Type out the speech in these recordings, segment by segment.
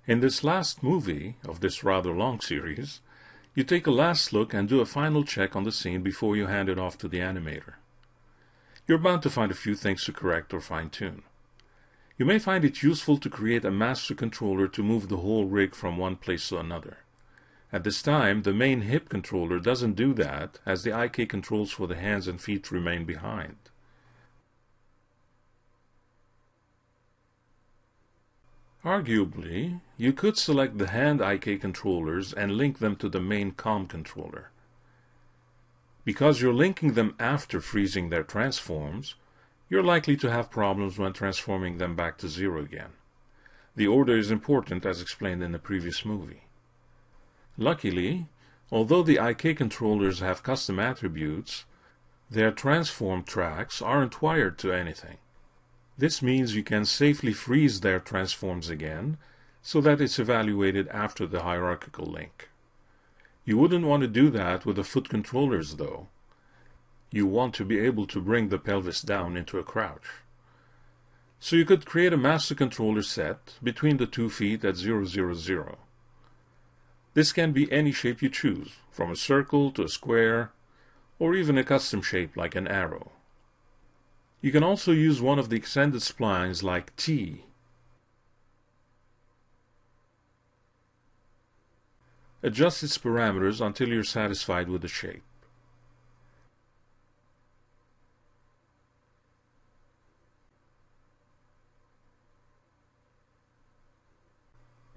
In this last movie of this rather long series, you take a last look and do a final check on the scene before you hand it off to the animator. You're bound to find a few things to correct or fine-tune. You may find it useful to create a master controller to move the whole rig from one place to another. At this time, the main hip controller doesn't do that, as the IK controls for the hands and feet remain behind. Arguably, you could select the hand IK controllers and link them to the main COM controller. Because you're linking them after freezing their transforms, you're likely to have problems when transforming them back to zero again. The order is important, as explained in the previous movie. Luckily, although the IK controllers have custom attributes, their transform tracks aren't wired to anything. This means you can safely freeze their transforms again, so that it's evaluated after the hierarchical link. You wouldn't want to do that with the foot controllers though. You want to be able to bring the pelvis down into a crouch. So you could create a master controller set between the 2 feet at 0, 0, 0. This can be any shape you choose, from a circle to a square, or even a custom shape like an arrow. You can also use one of the extended splines like T. Adjust its parameters until you're satisfied with the shape.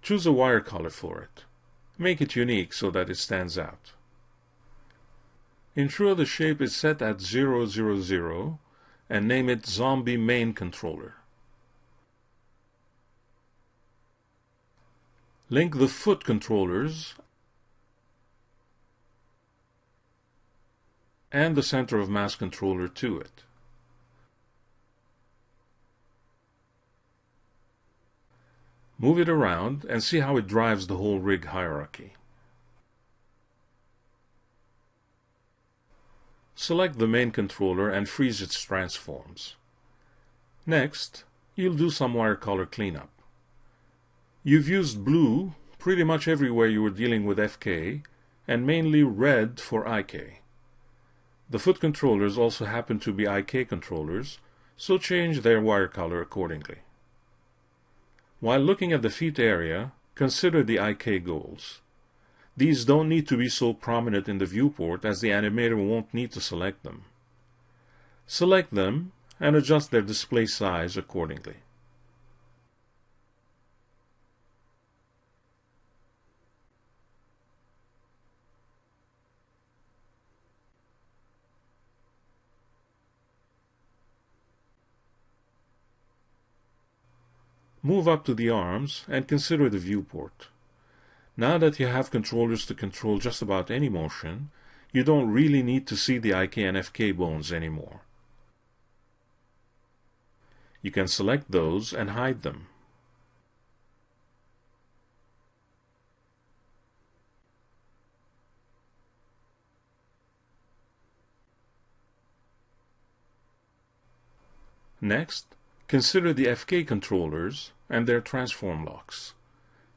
Choose a wire color for it. Make it unique so that it stands out. Ensure the shape is set at 0, 0, 0 and name it Zombie Main Controller. Link the foot controllers and the center of mass controller to it. Move it around and see how it drives the whole rig hierarchy. Select the main controller and freeze its transforms. Next, you'll do some wire color cleanup. You've used blue pretty much everywhere you were dealing with FK, and mainly red for IK. The foot controllers also happen to be IK controllers, so change their wire color accordingly. While looking at the feet area, consider the IK goals. These don't need to be so prominent in the viewport, as the animator won't need to select them. Select them and adjust their display size accordingly. Move up to the arms and consider the viewport. Now that you have controllers to control just about any motion, you don't really need to see the IK and FK bones anymore. You can select those and hide them. Next, consider the FK controllers and their transform locks.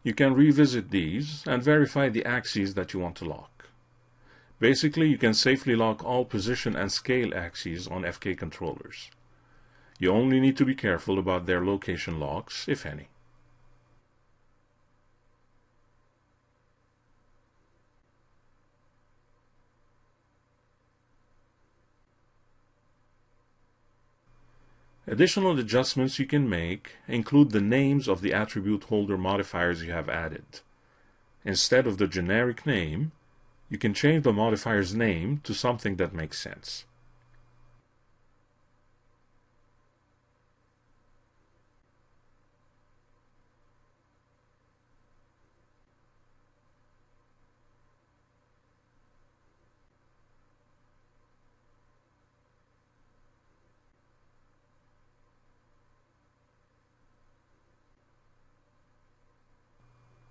You can revisit these and verify the axes that you want to lock. Basically, you can safely lock all position and scale axes on FK controllers. You only need to be careful about their location locks, if any. Additional adjustments you can make include the names of the attribute holder modifiers you have added. Instead of the generic name, you can change the modifier's name to something that makes sense.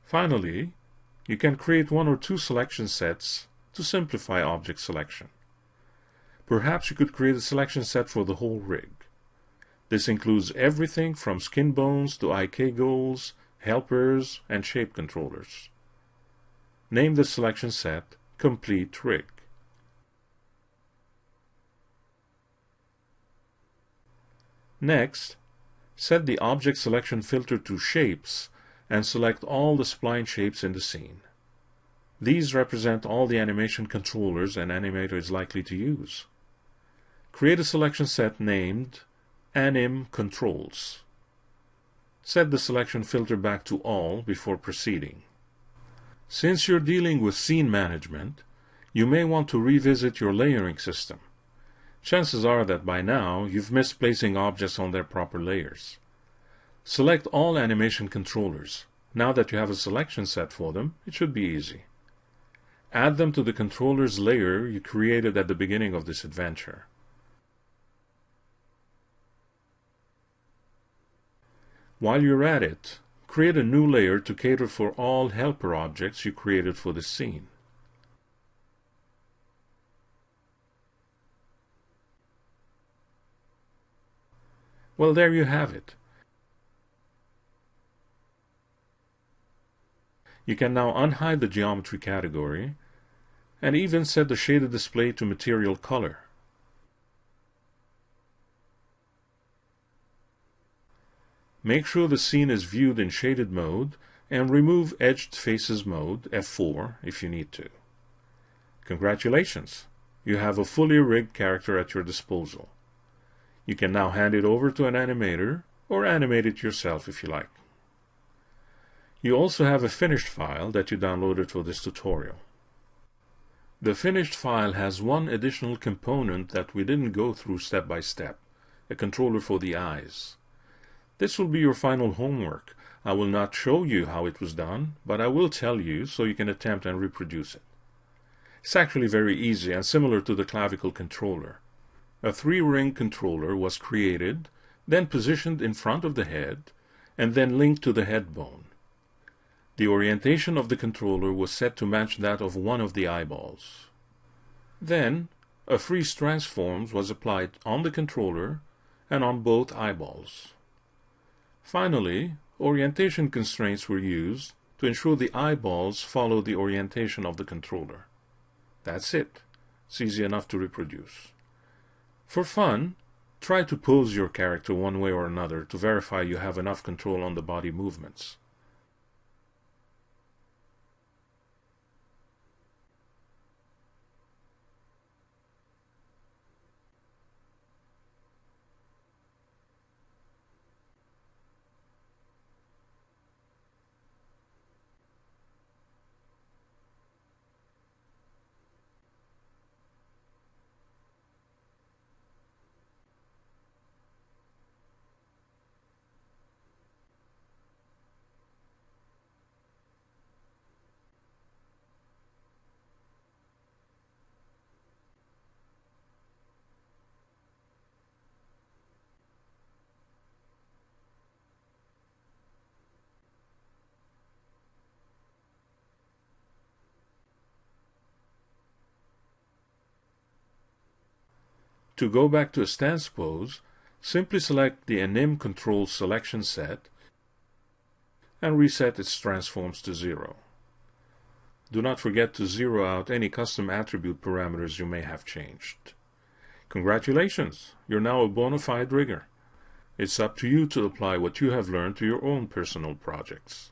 Finally, you can create 1 or 2 selection sets to simplify object selection. Perhaps you could create a selection set for the whole rig. This includes everything from skin bones to IK goals, helpers, and shape controllers. Name the selection set Complete Rig. Next, set the object selection filter to Shapes and select all the spline shapes in the scene. These represent all the animation controllers an animator is likely to use. Create a selection set named Anim Controls. Set the selection filter back to All before proceeding. Since you're dealing with scene management, you may want to revisit your layering system. Chances are that by now you've missed placing objects on their proper layers. Select all animation controllers. Now that you have a selection set for them, it should be easy. Add them to the controllers layer you created at the beginning of this adventure. While you're at it, create a new layer to cater for all helper objects you created for this scene. Well, there you have it. You can now unhide the geometry category and even set the shaded display to material color. Make sure the scene is viewed in shaded mode and remove Edged Faces mode, F4, if you need to. Congratulations! You have a fully rigged character at your disposal. You can now hand it over to an animator or animate it yourself if you like. You also have a finished file that you downloaded for this tutorial. The finished file has one additional component that we didn't go through step by step, a controller for the eyes. This will be your final homework. I will not show you how it was done, but I will tell you so you can attempt and reproduce it. It's actually very easy and similar to the clavicle controller. A 3-ring controller was created, then positioned in front of the head, and then linked to the head bone. The orientation of the controller was set to match that of one of the eyeballs. Then, a freeze transform was applied on the controller and on both eyeballs. Finally, orientation constraints were used to ensure the eyeballs follow the orientation of the controller. That's it. It's easy enough to reproduce. For fun, try to pose your character one way or another to verify you have enough control on the body movements. To go back to a stance pose, simply select the Anim Control selection set and reset its transforms to 0. Do not forget to zero out any custom attribute parameters you may have changed. Congratulations! You're now a bona fide rigger. It's up to you to apply what you have learned to your own personal projects.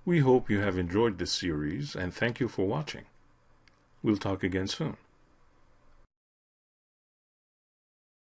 We hope you have enjoyed this series and thank you for watching. We'll talk again soon.